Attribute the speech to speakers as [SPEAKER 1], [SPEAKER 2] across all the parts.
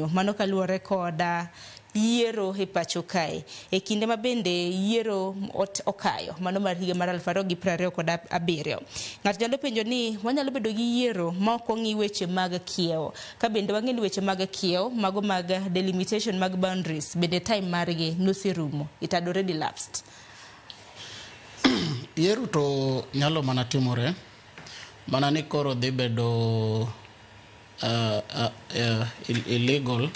[SPEAKER 1] Kawuono mano kaluwore koda yiero e pacho kae e kinde ma bende yiero okayo mano mar higa mar 2027. Ng'ato nyalo penjo ni wanyalo bedo gi yiero ma ok ong'i weche mag kiewo, ka bende wang'e ni weche mag kiewo mago mag delimitation mag boundaries bende time margi noserumo, it had already lapsed.
[SPEAKER 2] Yiero to nyalo mana timore mana ni koro dhi bedo illegal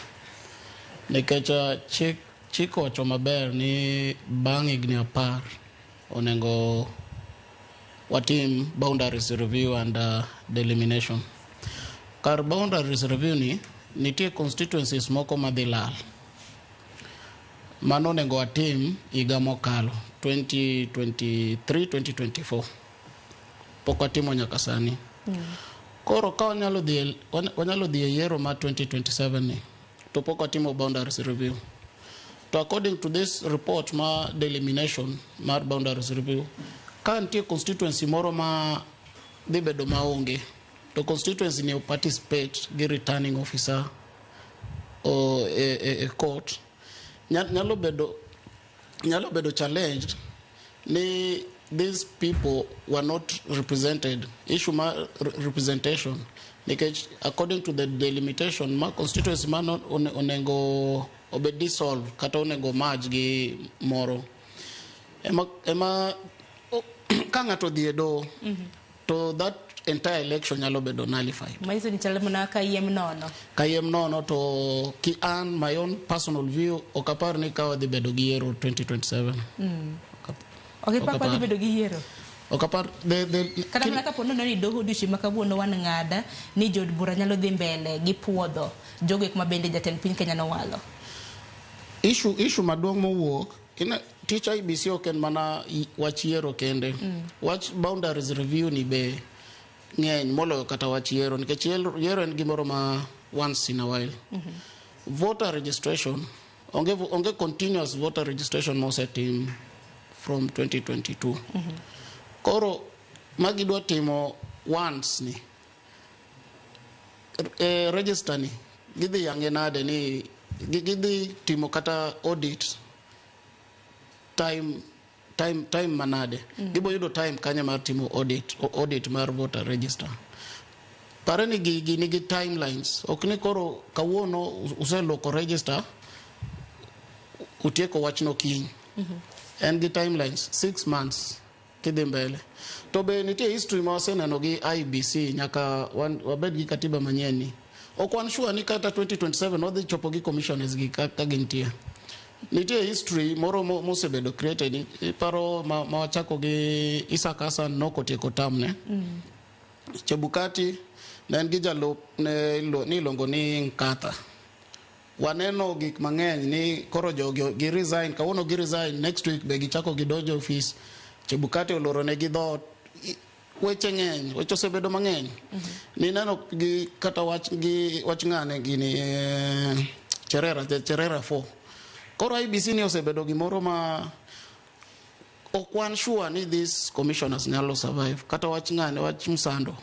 [SPEAKER 2] nikech chik owacho maber ni bang' higni 10 onego watim boundaries review and delimitation. Kar boundaries review ni nitie constituencies moko madhi lal, mano onego watim higa mokalo 2023-2024 pok watimo nyaka sani. Koro ka wanyalo dhi e yiero ma 2027 ni to pok watimo boundaries review. To according to this report ma delimitation mar boundaries review, ka nitie constituency moro ma dhi bedo maonge, to constituency ni participate gi returning officer o e court, nyalo bedo challenged ni these people were not represented. Issue ma representation because according to the delimitation ma constituency man onego obed dissolve kata onego merge gi moro ema ka ng'ato dhi e doho to that entire election nyalo bedo nullified.
[SPEAKER 1] Maiso ni chalo mana kayiem nono
[SPEAKER 2] to ki an my own personal view okapar ni ka dhi bedo gi yiero 2027.
[SPEAKER 1] Okay, papa dhi bedo gi yiero.
[SPEAKER 2] Okapar
[SPEAKER 1] kada mana ka pono ni doho dishi makabuono wan ng'ada ni jod bura nyalo dhi mbele gi puodho jogo kuma bende jatend piny Kenya no walo.
[SPEAKER 2] Issue maduong' mowuok tich IBC oken mana wach yiero kende. Wach boundaries review ni be ng'eny moloyo kata wach yiero nikech yiero en gimoro ma once in a while. Voter registration onge continuous voter registration mosetim from 2022. Koro magidwa timo once ni register ni gidhi yange nade ni gidhi timo kata audit time manade gibo yudo time kanya mar timo audit mar voter register. Pare ni gigi nigi timelines, ok ni koro kawuono useloko register utieko wachno kiny. And the timelines 6 months kidhi mbele. To be nitie history ma waseneno gi IBC nyaka wabed gi katiba manyien ni. Ok wan sure ni kata 2027 wadhi chopo gi commissioners gi ka gintie. Nitie history moro mosebedo created. Paro ma wachako gi Isaac Hassan nokotieko tamne. Chebukati ne en gi jalop ni ilongo ni Nkatha. Waneno gik mang'eny ni koro jogo gi resign, kawuono gi resign, next week be gichako gidojo office. Chebukati oloro ne gi dhoot, weche ng'eny, weche osebedo mang'eny. Ni neno gi kata wach ng'ane gini Cherera 4. Koro IBC ni osebedo gimoro ma ok wan sure ni these commissioners nyalo survive. Kata wach ng'ane, wach Msando.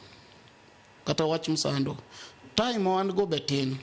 [SPEAKER 2] Time wan go betin.